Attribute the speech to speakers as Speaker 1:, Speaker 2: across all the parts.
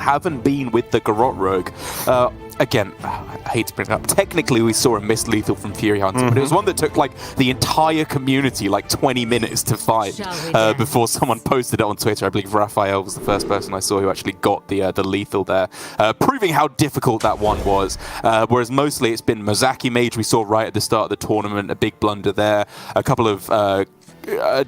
Speaker 1: haven't been with the Garrote Rogue. Again, I hate to bring it up. Technically, we saw a missed lethal from Fury Hunter, but it was one that took like the entire community like 20 minutes to find before someone posted it on Twitter. I believe Raphael was the first person I saw who actually got the lethal there, proving how difficult that one was. Whereas mostly it's been Mozaki Mage we saw right at the start of the tournament, a big blunder there, a couple of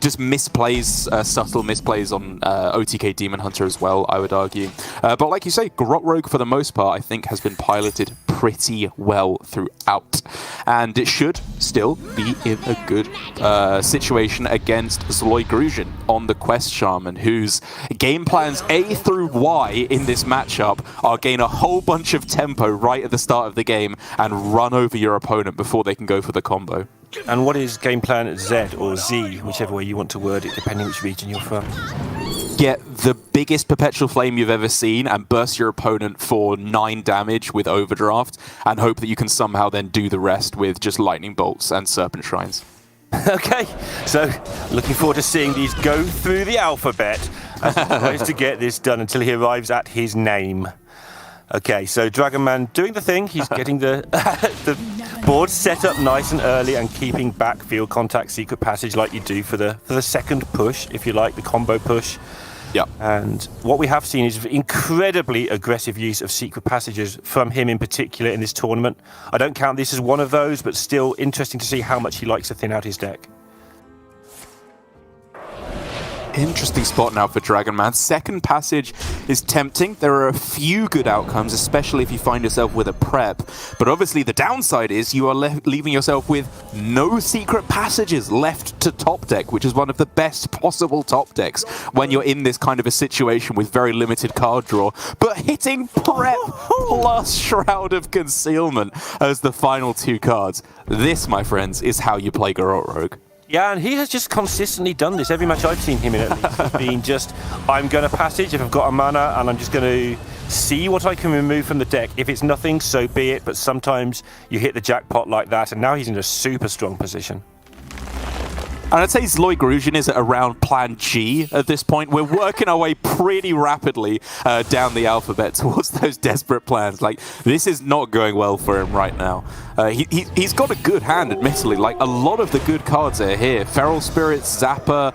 Speaker 1: just misplays, subtle misplays on OTK Demon Hunter as well, I would argue. But like you say, Garrote Rogue, for the most part, I think has been piloted pretty well throughout. And it should still be in a good situation against ZloyGruzin on the Quest Shaman, whose game plans A through Y in this matchup are gain a whole bunch of tempo right at the start of the game and run over your opponent before they can go for the combo.
Speaker 2: And what is game plan Z or Z, whichever way you want to word it, depending which region you're from?
Speaker 1: Get the biggest Perpetual Flame you've ever seen and burst your opponent for 9 damage with Overdraft, and hope that you can somehow then do the rest with just Lightning Bolts and Serpent Shrines.
Speaker 2: Okay, so looking forward to seeing these go through the alphabet as he tries to get this done until he arrives at his name. Okay, so DragonMan doing the thing. He's getting the board set up nice and early and keeping back field contact, secret passage like you do for the second push, if you like, the combo push.
Speaker 1: Yeah.
Speaker 2: And what we have seen is incredibly aggressive use of secret passages from him in particular in this tournament. I don't count this as one of those, but still interesting to see how much he likes to thin out his deck.
Speaker 1: Interesting spot now for DragonMan. Second passage is tempting. There are a few good outcomes, especially if you find yourself with a prep. But obviously the downside is you are leaving yourself with no secret passages left to top deck, which is one of the best possible top decks when you're in this kind of a situation with very limited card draw. But hitting prep plus Shroud of Concealment as the final 2 cards. This, my friends, is how you play Garrote Rogue.
Speaker 2: Yeah, and he has just consistently done this. Every match I've seen him in, at least, has been just, I'm going to passage if I've got a mana, and I'm just going to see what I can remove from the deck. If it's nothing, so be it, but sometimes you hit the jackpot like that, and now he's in a super strong position.
Speaker 1: And I'd say ZloyGruzin is around plan G at this point. We're working our way pretty rapidly down the alphabet towards those desperate plans. Like, this is not going well for him right now. He's got a good hand, admittedly. Like, a lot of the good cards are here. Feral Spirit, Zapper,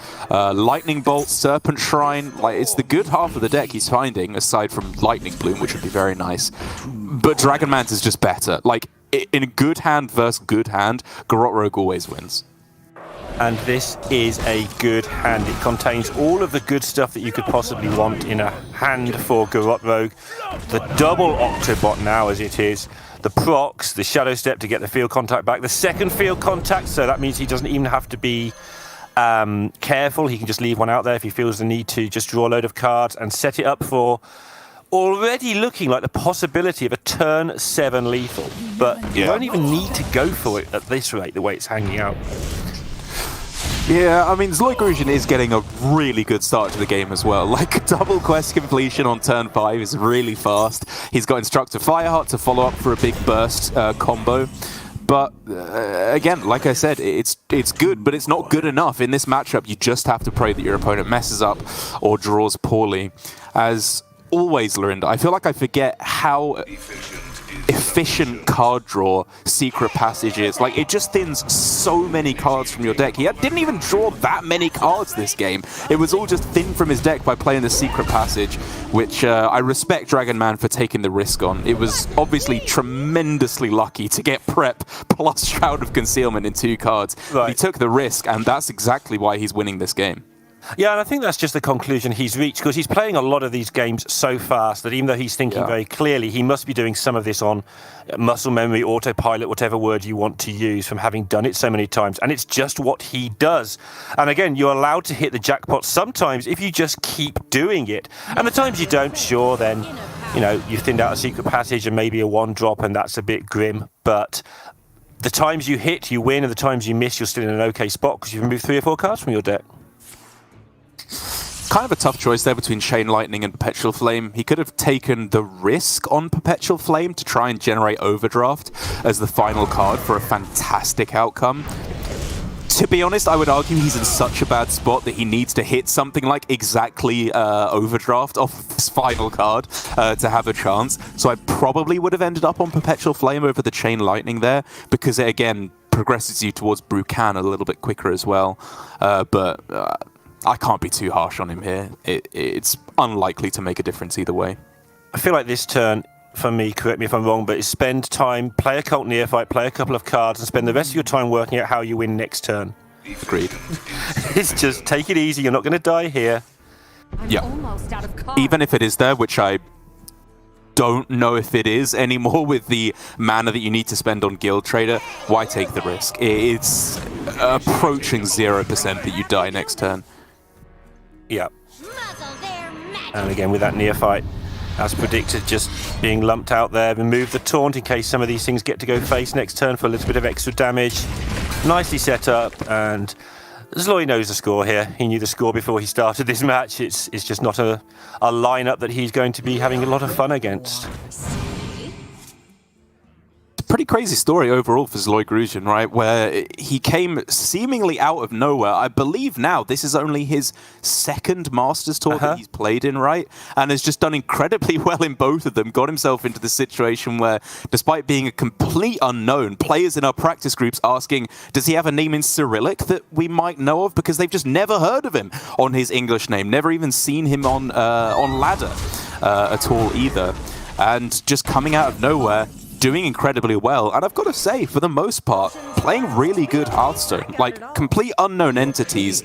Speaker 1: Lightning Bolt, Serpent Shrine. Like, it's the good half of the deck he's finding, aside from Lightning Bloom, which would be very nice. But DragonMan's is just better. Like, in a good hand versus good hand, Garrote Rogue always wins.
Speaker 2: And this is a good hand. It contains all of the good stuff that you could possibly want in a hand for Garrote Rogue. The double Octobot now as it is. The procs, the Shadow Step to get the field contact back. The second field contact, so that means he doesn't even have to be careful. He can just leave one out there if he feels the need to just draw a load of cards and set it up for already looking like the possibility of a turn 7 lethal. But you don't even need to go for it at this rate, the way it's hanging out.
Speaker 1: Yeah, I mean, ZloyGruzin is getting a really good start to the game as well. Like, double quest completion on turn 5 is really fast. He's got Instructor Fireheart to follow up for a big burst combo. But, again, like I said, it's good, but it's not good enough. In this matchup, you just have to pray that your opponent messes up or draws poorly. As always, Lorinda, I feel like I forget how efficient card draw secret passage is. Like, it just thins so many cards from your deck. He didn't even draw that many cards this game. It was all just thinned from his deck by playing the secret passage, which I respect DragonMan for taking the risk on. It was obviously tremendously lucky to get prep plus Shroud of Concealment in 2 cards. Right. He took the risk, and that's exactly why he's winning this game.
Speaker 2: Yeah, and I think that's just the conclusion he's reached, because he's playing a lot of these games so fast that even though he's thinking very clearly, he must be doing some of this on muscle memory, autopilot, whatever word you want to use, from having done it so many times. And it's just what he does. And again, you're allowed to hit the jackpot sometimes if you just keep doing it. And the times you don't, sure, then, you know, you've thinned out a secret passage and maybe a 1-drop, and that's a bit grim. But the times you hit, you win, and the times you miss, you're still in an okay spot because you've removed 3 or 4 cards from your deck.
Speaker 1: Kind of a tough choice there between Chain Lightning and Perpetual Flame. He could have taken the risk on Perpetual Flame to try and generate Overdraft as the final card for a fantastic outcome. To be honest, I would argue he's in such a bad spot that he needs to hit something like exactly Overdraft off this final card to have a chance. So I probably would have ended up on Perpetual Flame over the Chain Lightning there, because it, again, progresses you towards Brucan a little bit quicker as well. But I can't be too harsh on him here. It's unlikely to make a difference either way.
Speaker 2: I feel like this turn, for me, correct me if I'm wrong, but is spend time, play a Cult Neophyte, play a couple of cards, and spend the rest of your time working out how you win next turn.
Speaker 1: Agreed.
Speaker 2: It's just take it easy, you're not going to die here.
Speaker 1: Yeah. Even if it is there, which I don't know if it is anymore with the mana that you need to spend on Guild Trader, why take the risk? It's approaching 0% that you die next turn.
Speaker 2: Yeah. And again, with that Neophyte, as predicted, just being lumped out there. Remove the taunt in case some of these things get to go face next turn for a little bit of extra damage. Nicely set up, and Zloy knows the score here. He knew the score before he started this match. It's just not a lineup that he's going to be having a lot of fun against.
Speaker 1: Pretty crazy story overall for ZloyGruzin, right? Where he came seemingly out of nowhere. I believe now this is only his second Masters Tour that he's played in, right? And has just done incredibly well in both of them. Got himself into the situation where, despite being a complete unknown, players in our practice groups asking, does he have a name in Cyrillic that we might know of? Because they've just never heard of him on his English name. Never even seen him on ladder at all either. And just coming out of nowhere, doing incredibly well, and I've got to say, for the most part, playing really good Hearthstone. Like, complete unknown entities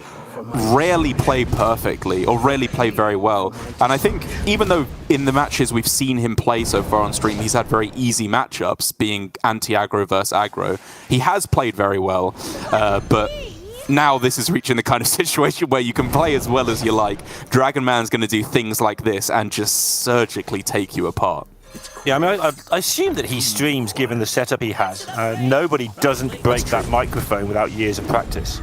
Speaker 1: rarely play perfectly, or rarely play very well. And I think, even though in the matches we've seen him play so far on stream, he's had very easy matchups, being anti-aggro versus aggro, he has played very well, but now this is reaching the kind of situation where you can play as well as you like. DragonMan's going to do things like this and just surgically take you apart.
Speaker 2: Yeah, I mean, I assume that he streams given the setup he has. Nobody doesn't break that microphone without years of practice.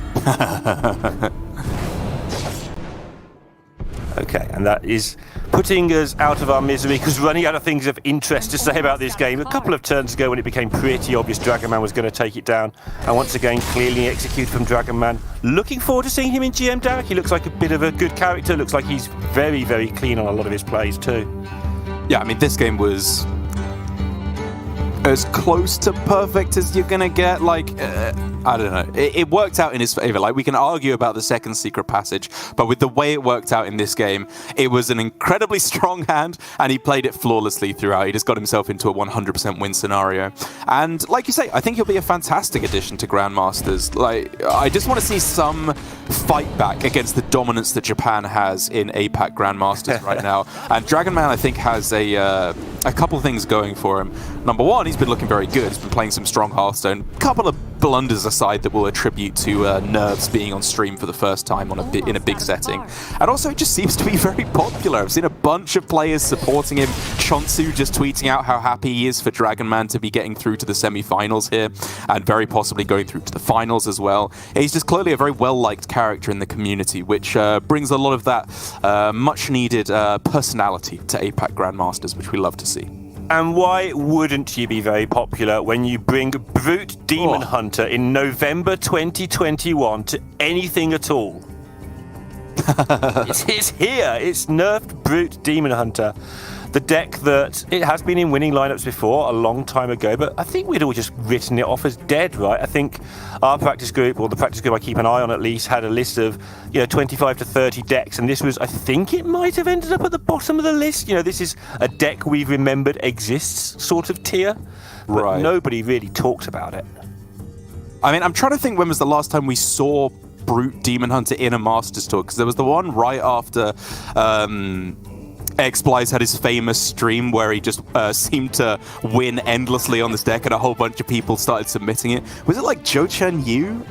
Speaker 2: Okay, and that is putting us out of our misery, because running out of things of interest to say about this game. A couple of turns ago when it became pretty obvious DragonMan was going to take it down, and once again clearly executed from DragonMan. Looking forward to seeing him in GM Derek. He looks like a bit of a good character, looks like he's very, very clean on a lot of his plays too.
Speaker 1: Yeah, I mean, this game was as close to perfect as you're going to get. Like, I don't know. It worked out in his favor. Like, we can argue about the second secret passage, but with the way it worked out in this game, it was an incredibly strong hand, and he played it flawlessly throughout. He just got himself into a 100% win scenario. And like you say, I think he'll be a fantastic addition to Grandmasters. Like, I just want to see some fight back against the dominance that Japan has in APAC Grandmasters right now. And DragonMan, I think, has a couple things going for him. Number one, he's been looking very good. He's been playing some strong Hearthstone. A couple of blunders aside that we'll attribute to nerves being on stream for the first time on in a big setting. And also, it just seems to be very popular. I've seen a bunch of players supporting him. Chonsu just tweeting out how happy he is for DragonMan to be getting through to the semi-finals here, and very possibly going through to the finals as well. He's just clearly a very well-liked character in the community, which brings a lot of that much-needed personality to APAC Grandmasters, which we love to see.
Speaker 2: And why wouldn't you be very popular when you bring Brute Demon Hunter in November 2021 to anything at all? It's here. It's nerfed Brute Demon Hunter. The deck that it has been in winning lineups before a long time ago, but I think we'd all just written it off as dead, right? I think our practice group, or the practice group I keep an eye on at least, had a list of 25 to 30 decks, and this was, I think it might have ended up at the bottom of the list. This is a deck we've remembered exists sort of tier, but
Speaker 1: right.
Speaker 2: Nobody really talks about it.
Speaker 1: I mean, I'm trying to think when was the last time we saw Brute Demon Hunter in a Masters Tour, because there was the one right after X-Blies had his famous stream where he just seemed to win endlessly on this deck, and a whole bunch of people started submitting it. Was it like Zhou Chen Yu?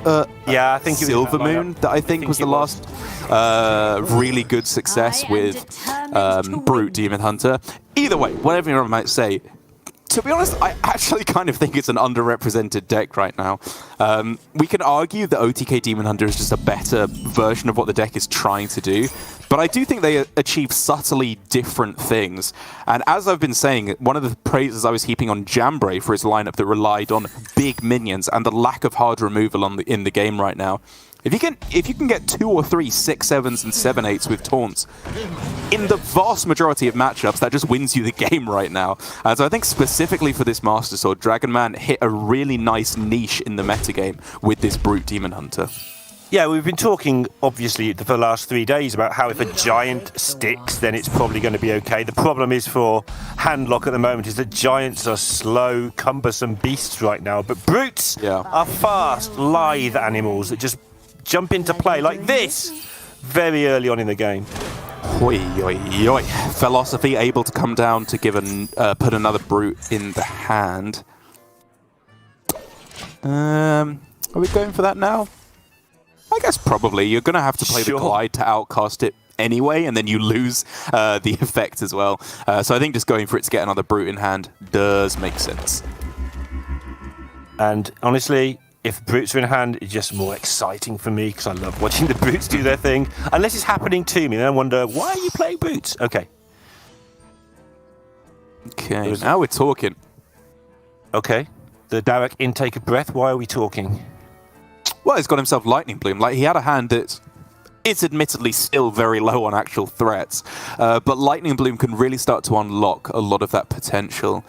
Speaker 2: Yeah, I think
Speaker 1: Silver Moon, that I think was the last really good success with Brute Demon Hunter. Either way, whatever you might say, To be honest, I actually kind of think it's an underrepresented deck right now. We can argue that OTK Demon Hunter is just a better version of what the deck is trying to do, but I do think they achieve subtly different things. And as I've been saying, one of the praises I was heaping on Jambray for his lineup that relied on big minions and the lack of hard removal in the game right now. If you can get 2 or 3 6/7s and 7/8s with taunts, in the vast majority of matchups, that just wins you the game right now. So I think specifically for this Master Sword, DragonMan hit a really nice niche in the metagame with this Brute Demon Hunter.
Speaker 2: Yeah, we've been talking, obviously, for the last 3 days about how if a giant sticks, then it's probably going to be okay. The problem is for Handlock at the moment is that giants are slow, cumbersome beasts right now, but brutes are fast, lithe animals that just jump into play like this very early on in the game.
Speaker 1: Oi, oi, oi. Philosophy able to come down to give put another brute in the hand. Are we going for that now? I guess probably. You're going to have to play the Glide to outcast it anyway, and then you lose the effect as well. So I think just going for it to get another brute in hand does make sense.
Speaker 2: And honestly, if brutes are in hand, it's just more exciting for me because I love watching the brutes do their thing. Unless it's happening to me, then I wonder, why are you playing brutes? Okay.
Speaker 1: Okay, now we're talking.
Speaker 2: Okay. The direct intake of breath, why are we talking?
Speaker 1: Well, he's got himself Lightning Bloom. Like, he had a hand that is admittedly still very low on actual threats, but Lightning Bloom can really start to unlock a lot of that potential.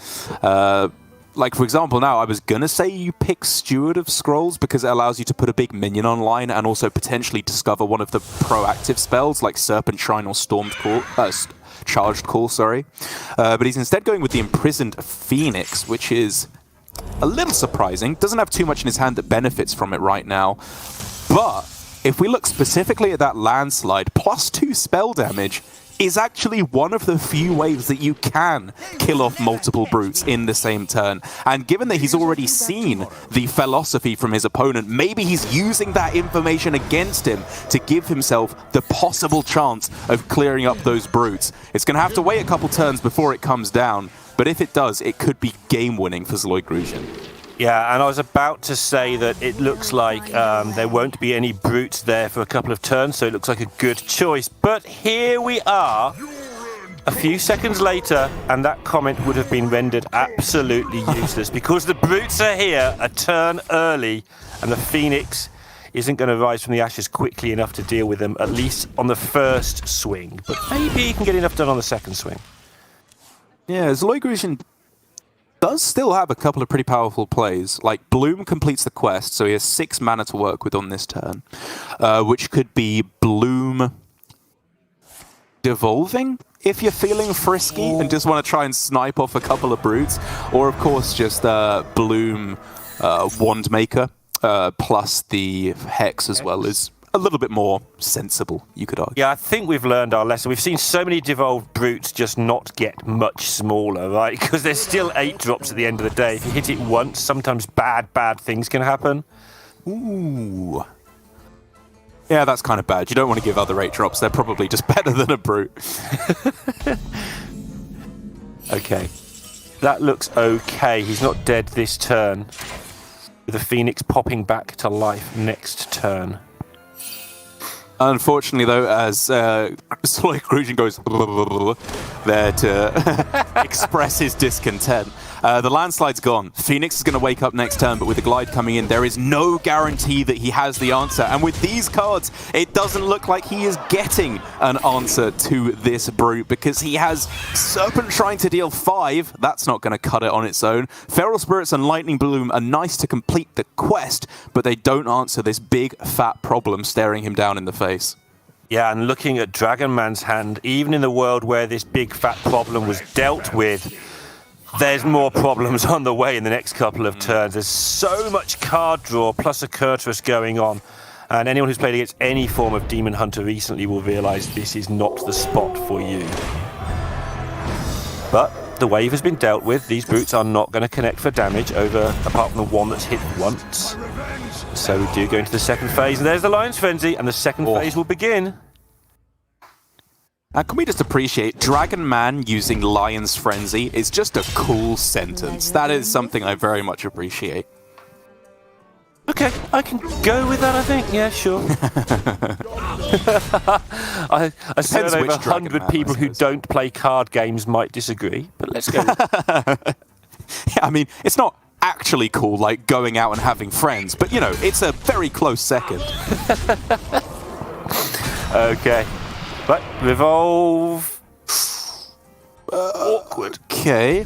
Speaker 1: Like, for example, now I was going to say you pick Steward of Scrolls because it allows you to put a big minion online and also potentially discover one of the proactive spells like Serpent Shrine or Charged Call, sorry. But he's instead going with the Imprisoned Phoenix, which is a little surprising. Doesn't have too much in his hand that benefits from it right now. But if we look specifically at that Landslide, +2 spell damage is actually one of the few ways that you can kill off multiple brutes in the same turn. And given that he's already seen the philosophy from his opponent, maybe he's using that information against him to give himself the possible chance of clearing up those brutes. It's going to have to wait a couple turns before it comes down, but if it does, it could be game-winning for ZloyGruzin.
Speaker 2: Yeah, and I was about to say that it looks like there won't be any brutes there for a couple of turns, so it looks like a good choice. But here we are, a few seconds later, and that comment would have been rendered absolutely useless because the brutes are here a turn early, and the Phoenix isn't going to rise from the ashes quickly enough to deal with them, at least on the first swing. But maybe he can get enough done on the second swing.
Speaker 1: Yeah, ZloyGruzin does still have a couple of pretty powerful plays. Like, Bloom completes the quest, so he has 6 mana to work with on this turn, which could be Bloom Devolving, if you're feeling frisky and just want to try and snipe off a couple of brutes, or, of course, just Bloom Wandmaker, plus the Hex as well is a little bit more sensible, you could argue.
Speaker 2: Yeah, I think we've learned our lesson. We've seen so many devolved brutes just not get much smaller, right? Because there's still 8 drops at the end of the day. If you hit it once, sometimes bad things can happen.
Speaker 1: Ooh. Yeah, that's kind of bad. You don't want to give other 8 drops. They're probably just better than a brute.
Speaker 2: Okay. That looks okay. He's not dead this turn. With the Phoenix popping back to life next turn.
Speaker 1: Unfortunately, though, as ZloyGruzin goes there to express his discontent, the Landslide's gone. Phoenix is going to wake up next turn, but with the Glide coming in, there is no guarantee that he has the answer. And with these cards, it doesn't look like he is getting an answer to this brute because he has Serpent Shrine to deal 5. That's not going to cut it on its own. Feral Spirits and Lightning Bloom are nice to complete the quest, but they don't answer this big, fat problem staring him down in the face.
Speaker 2: Yeah, and looking at DragonMan's hand, even in the world where this big fat problem was dealt with, there's more problems on the way in the next couple of turns. There's so much card draw plus a Kurtrus going on. And anyone who's played against any form of Demon Hunter recently will realise this is not the spot for you. But the wave has been dealt with. These brutes are not going to connect for damage over, apart from the one that's hit once. So we do go into the second phase, and there's the Lion's Frenzy, and the second phase will begin.
Speaker 1: And can we just appreciate DragonMan using Lion's Frenzy is just a cool sentence. That is something I very much appreciate.
Speaker 2: Okay, I can go with that, I think. Yeah, sure. I said over 100 people who don't play card games might disagree, but let's go.
Speaker 1: Yeah, I mean, it's not actually cool like going out and having friends, but, you know, it's a very close second.
Speaker 2: Okay. But revolve. Awkward.
Speaker 1: Okay.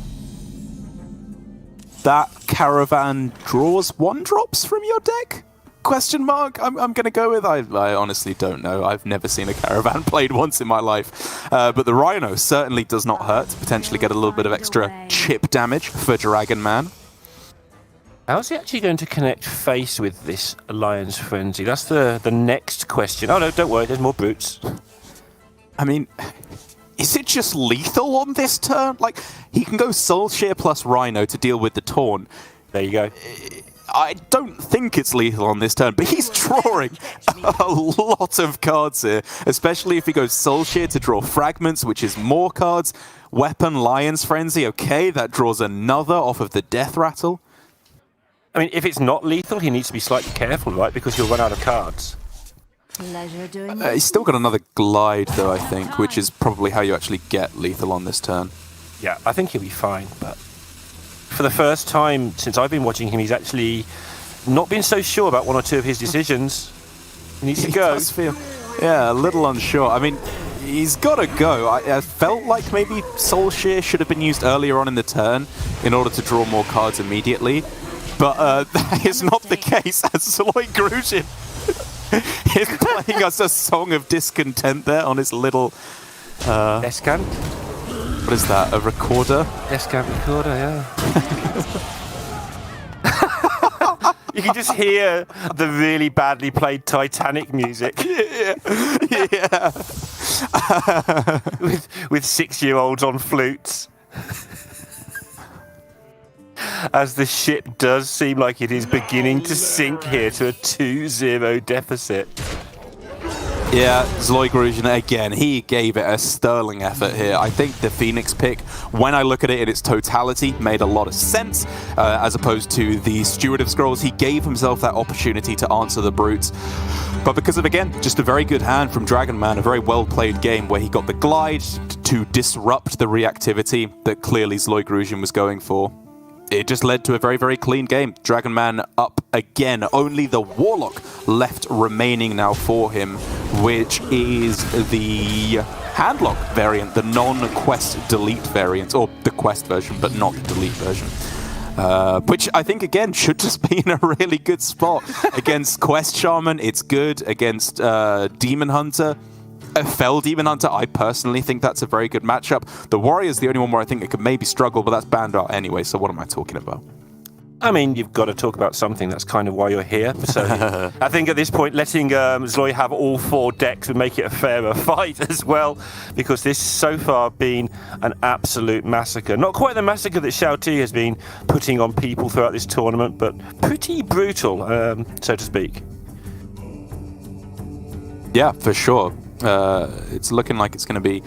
Speaker 1: That caravan draws 1-drops from your deck? Question mark? I'm going to go with. I honestly don't know. I've never seen a caravan played once in my life. But the Rhino certainly does not hurt to potentially get a little bit of extra chip damage for DragonMan.
Speaker 2: How's he actually going to connect face with this Lion's Frenzy? That's the next question. Oh no, don't worry, there's more brutes.
Speaker 1: I mean, is it just lethal on this turn? Like, he can go Soulshare plus Rhino to deal with the Taunt.
Speaker 2: There you go.
Speaker 1: I don't think it's lethal on this turn, but he's drawing a lot of cards here, especially if he goes Soulshare to draw Fragments, which is more cards. Weapon, Lion's Frenzy, okay, that draws another off of the Death Rattle.
Speaker 2: I mean, if it's not lethal, he needs to be slightly careful, right? Because he'll run out of cards.
Speaker 1: He's still got another Glide, though, I think, which is probably how you actually get lethal on this turn.
Speaker 2: Yeah, I think he'll be fine, but for the first time since I've been watching him, he's actually not been so sure about one or two of his decisions. He needs to go.
Speaker 1: Does feel, yeah, a little unsure. I mean, he's got to go. I felt like maybe Soulshare should have been used earlier on in the turn in order to draw more cards immediately. But that is not the case, as ZloyGruzin is playing us a song of discontent there on his little...
Speaker 2: Descant?
Speaker 1: What is that, a recorder?
Speaker 2: Descant recorder, yeah. You can just hear the really badly played Titanic music.
Speaker 1: Yeah.
Speaker 2: with 6-year-olds on flutes. As the ship does seem like it is beginning to sink here to a 2-0 deficit.
Speaker 1: Yeah, ZloyGruzin again, he gave it a sterling effort here. I think the Phoenix pick, when I look at it in its totality, made a lot of sense, as opposed to the Steward of Scrolls. He gave himself that opportunity to answer the brutes. But because of, again, just a very good hand from DragonMan, a very well-played game where he got the Glide to disrupt the reactivity that clearly ZloyGruzin was going for. It just led to a very, very clean game. DragonMan up again. Only the Warlock left remaining now for him, which is the Handlock variant, the non-quest delete variant, or the quest version, but not the delete version. Which I think, again, should just be in a really good spot. Against Quest Shaman, it's good. Against Demon Hunter, Fell Demon Hunter, I personally think that's a very good matchup. The Warrior's the only one where I think it could maybe struggle, but that's banned out anyway, so what am I talking about?
Speaker 2: I mean, you've got to talk about something. That's kind of why you're here. So I think at this point, letting Zloy have all 4 decks would make it a fairer fight as well, because this has so far been an absolute massacre. Not quite the massacre that Xiaoti has been putting on people throughout this tournament, but pretty brutal, so to speak.
Speaker 1: Yeah, for sure. It's looking like it's going to be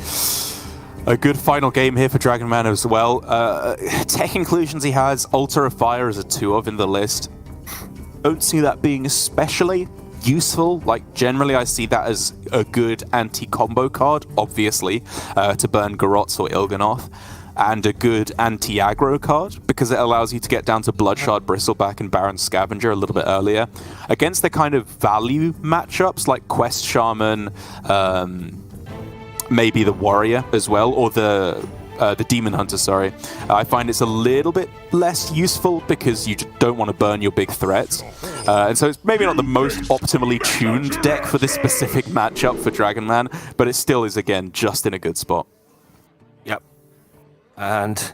Speaker 1: a good final game here for DragonMan as well. Tech inclusions he has, Altar of Fire is a 2 of in the list. Don't see that being especially useful. Like, generally I see that as a good anti-combo card, obviously, to burn Garrots or Il'gynoth, and a good anti-aggro card, because it allows you to get down to Bloodshard Bristleback and Baron Scavenger a little bit earlier. Against the kind of value matchups like Quest Shaman, maybe the Warrior as well, or the Demon Hunter, sorry. I find it's a little bit less useful because you don't want to burn your big threats. And so it's maybe not the most optimally tuned deck for this specific matchup for DragonMan, but it still is, again, just in a good spot.
Speaker 2: Yep. And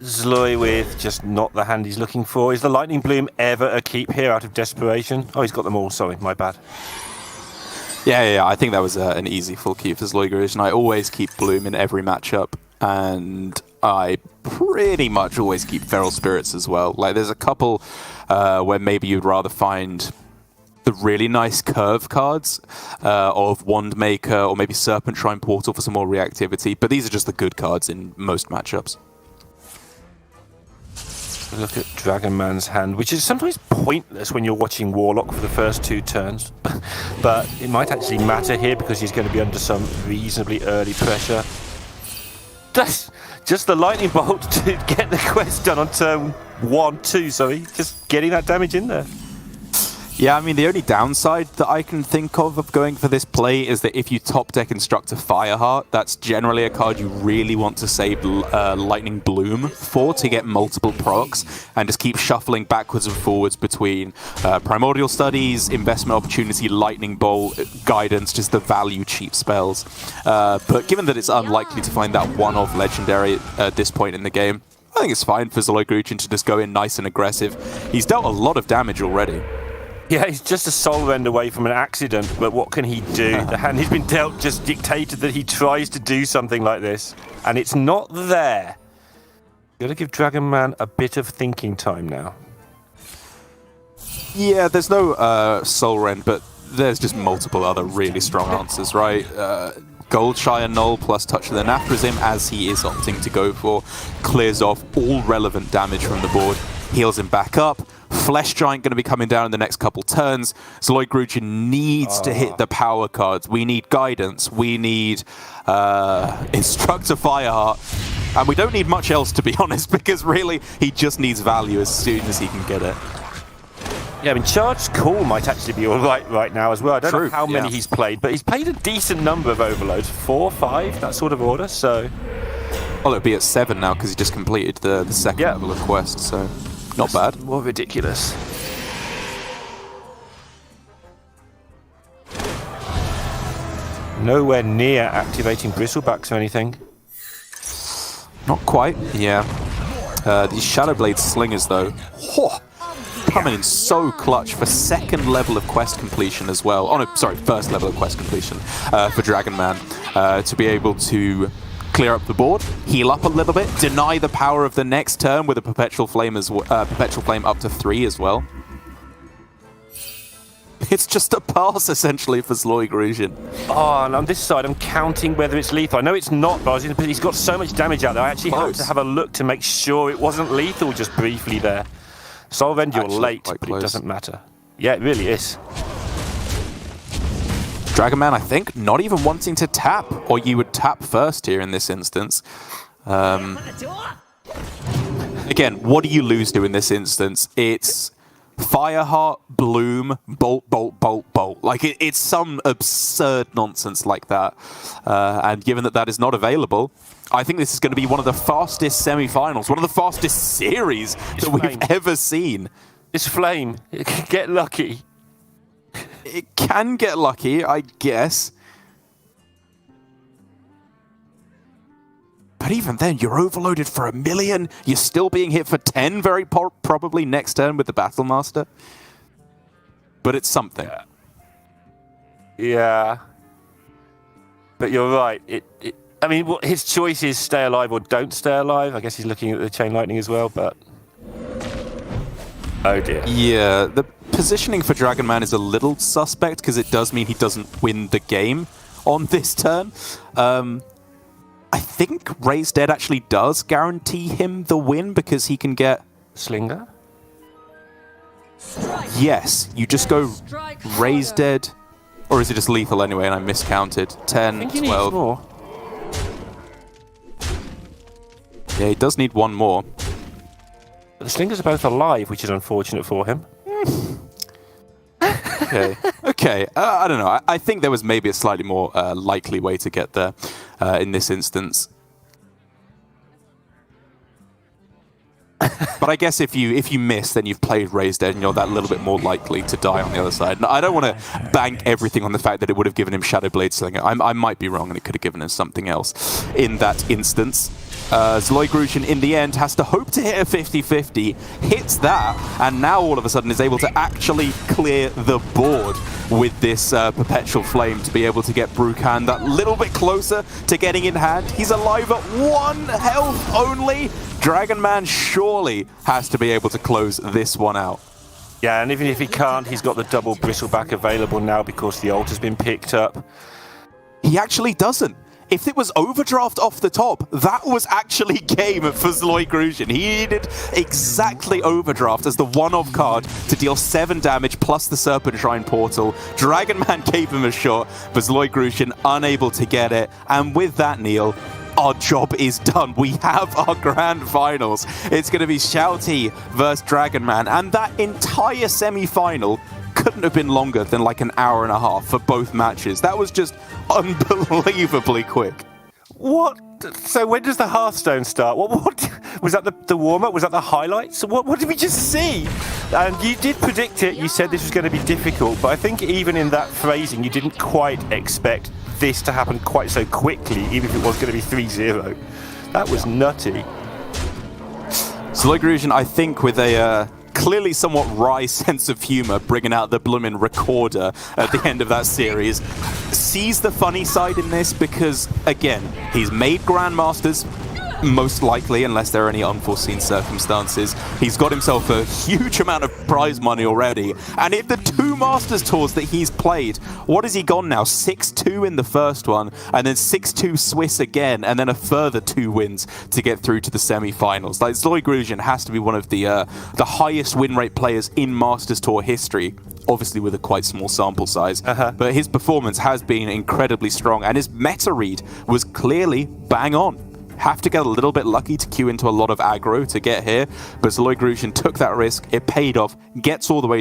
Speaker 2: Zloy with just not the hand he's looking for. Is the Lightning Bloom ever a keep here out of desperation? Oh, he's got them all, sorry, my bad.
Speaker 1: Yeah, I think that was an easy full keep for ZloyGruzin. I always keep Bloom in every matchup, and I pretty much always keep Feral Spirits as well. Like, there's a couple where maybe you'd rather find the really nice curve cards of Wandmaker or maybe Serpent Shrine Portal for some more reactivity. But these are just the good cards in most matchups.
Speaker 2: Look at DragonMan's hand, which is sometimes pointless when you're watching Warlock for the first 2 turns. But it might actually matter here because he's going to be under some reasonably early pressure. That's just the lightning bolt to get the quest done on turn 2, sorry. Just getting that damage in there.
Speaker 1: Yeah, I mean, the only downside that I can think of going for this play is that if you top deck Instructor Fireheart, that's generally a card you really want to save Lightning Bloom for to get multiple procs and just keep shuffling backwards and forwards between Primordial Studies, Investment Opportunity, Lightning Bolt, Guidance, just the value cheap spells. But given that it's unlikely to find that one-off legendary at this point in the game, I think it's fine for ZloyGruzin to just go in nice and aggressive. He's dealt a lot of damage already.
Speaker 2: Yeah, he's just a soul rend away from an accident, but what can he do? The hand he's been dealt just dictated that he tries to do something like this, and it's not there. Got to give DragonMan a bit of thinking time now.
Speaker 1: Yeah, there's no soul rend, but there's just multiple other really strong answers, right? Goldshire Null plus Touch of the Nathrezim, as he is opting to go for, clears off all relevant damage from the board, heals him back up. Flesh Giant going to be coming down in the next couple turns. ZloyGruzin needs to hit the power cards. We need Guidance. We need Instructor Fireheart. And we don't need much else, to be honest, because really he just needs value as soon as he can get it.
Speaker 2: Yeah, I mean, Charged Call might actually be all right now as well. I don't know how many he's played, but he's played a decent number of overloads. 4, 5, that sort of order, so...
Speaker 1: Well, it'll be at 7 now because he just completed the second level of quest, so... Not bad.
Speaker 2: More ridiculous. Nowhere near activating Bristlebacks or anything.
Speaker 1: Not quite, yeah. These Shadowblade Slingers, though, coming in so clutch for second level of quest completion as well. Oh no, sorry, first level of quest completion for DragonMan to be able to clear up the board, heal up a little bit, deny the power of the next turn with a Perpetual Flame up to 3 as well. It's just a pass essentially for ZloyGruzin.
Speaker 2: Oh, and on this side, I'm counting whether it's lethal. I know it's not, but he's got so much damage out there. I actually had to have a look to make sure it wasn't lethal just briefly there. Soul Rend, you're late, but it doesn't matter. Yeah, it really is.
Speaker 1: DragonMan, I think, not even wanting to tap, or you would tap first here in this instance. Again, what do you lose to in this instance? It's Fireheart, Bloom, Bolt, Bolt, Bolt, Bolt. Like, it's some absurd nonsense like that. And given that that is not available, I think this is going to be one of the fastest semi-finals, one of the fastest series that we've ever seen.
Speaker 2: It's Flame. Get lucky.
Speaker 1: It can get lucky, I guess. But even then, you're overloaded for 1 million. You're still being hit for 10 very probably next turn with the Battlemaster. But it's something.
Speaker 2: Yeah. But you're right. I mean, his choice is stay alive or don't stay alive. I guess he's looking at the Chain Lightning as well, but... Oh dear.
Speaker 1: Yeah, the positioning for DragonMan is a little suspect because it does mean he doesn't win the game on this turn. I think Raise Dead actually does guarantee him the win because he can get...
Speaker 2: Slinger?
Speaker 1: Yes, you just go Raise Dead, or is it just lethal anyway and I miscounted? 10, 12.
Speaker 2: More.
Speaker 1: Yeah, he does need one more.
Speaker 2: But the Slingers are both alive, which is unfortunate for him.
Speaker 1: Okay. I don't know. I think there was maybe a slightly more likely way to get there in this instance. But I guess if you miss, then you've played Raised Dead and you're that little bit more likely to die on the other side. I don't want to bank everything on the fact that it would have given him Shadowblade Slinger. I might be wrong and it could have given him something else in that instance. ZloyGruzin in the end has to hope to hit a 50-50, hits that, and now all of a sudden is able to actually clear the board with this Perpetual Flame to be able to get Brukan that little bit closer to getting in hand. He's alive at 1 health only. DragonMan surely has to be able to close this one out.
Speaker 2: Yeah, and even if he can't, he's got the double bristleback available now because the ult has been picked up.
Speaker 1: He actually doesn't. If it was overdraft off the top, that was actually game for ZloyGruzin. He needed exactly overdraft as the one-off card to deal 7 damage plus the Serpent Shrine portal. DragonMan gave him a shot, but ZloyGruzin unable to get it. And with that, Neil, our job is done. We have our grand finals. It's going to be Shouty versus DragonMan, and that entire semi-final couldn't have been longer than like an hour and a half for both matches. That was just unbelievably quick.
Speaker 2: What? So when does the Hearthstone start? What was that the warm-up? Was that the highlights? What did we just see? And you did predict it. You said this was going to be difficult, but I think even in that phrasing, you didn't quite expect this to happen quite so quickly, even if it was going to be 3-0. That was nutty.
Speaker 1: ZloyGruzin, I think, with a clearly somewhat wry sense of humor, bringing out the bloomin' recorder at the end of that series, sees the funny side in this because, again, he's made Grandmasters, most likely, unless there are any unforeseen circumstances. He's got himself a huge amount of prize money already, and in the 2 Masters tours that he's played, what has he gone now? 6-2 in the first one, and then 6-2 Swiss again, and then a further 2 wins to get through to the semi-finals. Like, ZloyGruzin has to be one of the highest win rate players in Masters Tour history, obviously with a quite small sample size, but his performance has been incredibly strong, and his meta read was clearly bang on. Have to get a little bit lucky to queue into a lot of aggro to get here, but ZloyGruzin took that risk, it paid off, gets all the way